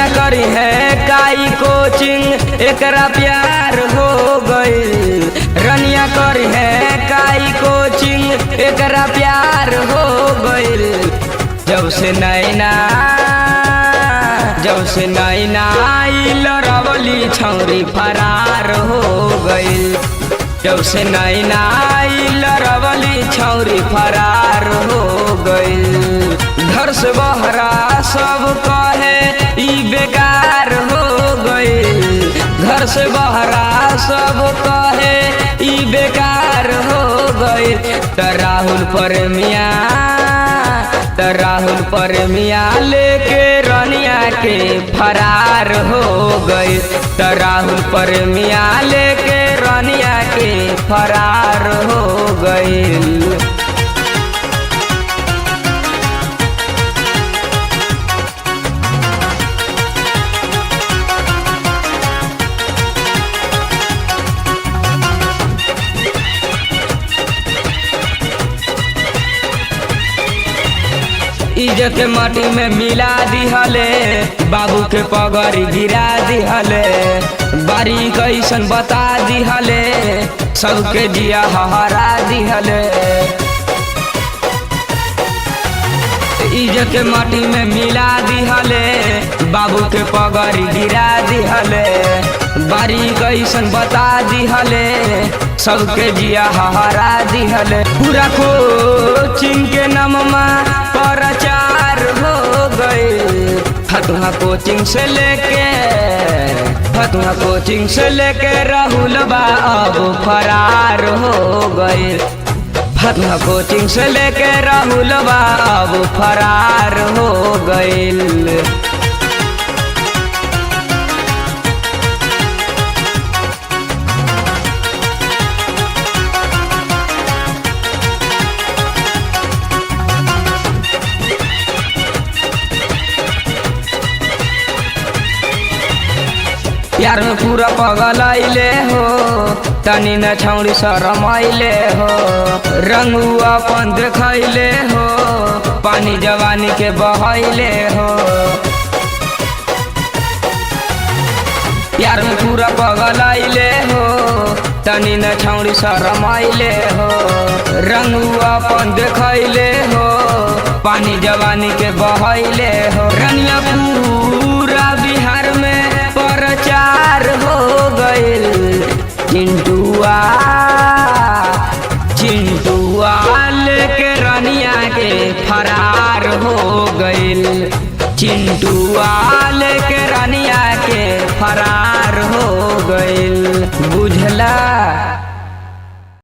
रनिया करी है काई कोचिंग एकरा प्यार हो गई। रनिया करी है काई कोचिंग एकरा प्यार हो गई। जब से नैना आइल रवली छौरी फरार हो गई। जब से नैना आइल रवली छौरी फरार हो गई। घर से बहरा सब कहे ई बेकार हो गई। घर से बहरा सब कहे ई बेकार हो गई। त राहुल पर मियाँ लेके रनिया के फरार हो गई। त राहुल पर मियाँ लेके रनिया के फरार हो गई। इज्जत माटी में मिला दिहले, बाबू के पगड़ी गिरा दिहले। बारी कैसन बता दिहले, सबके जिया हरा दिहले। इज्जत माटी में मिला दिहले, बाबू के पगड़ी गिरा दिहले। बारी कैसन बता दिहले, सबके जिया हरा दिहले। पूरा कोचिंग के नममा प्रचार हो गई। फतुहा कोचिंग से लेके राहुल बा अब फरार हो गई। फतुहा कोचिंग से लेके राहुल बा अब फरार हो गई। प्यार में पूरा पगल आइले हो, तनी न छौड़ी शरम आइले हो। रंग अपन देखैले हो, पानी जवानी के बहैले हो। प्यार में पूरा पगल आइले हो, तनी न छौड़ी शरम आइले हो। रंग अपन देखैले हो, पानी जवानी के बहैले हो। रनिया पूरा बिहार में प्रचार हो गइल। चिंटुआ लेके रनिया के फरार हो गइल। चिंटुआ लेके रनिया के फरार हो गइल। बुझला।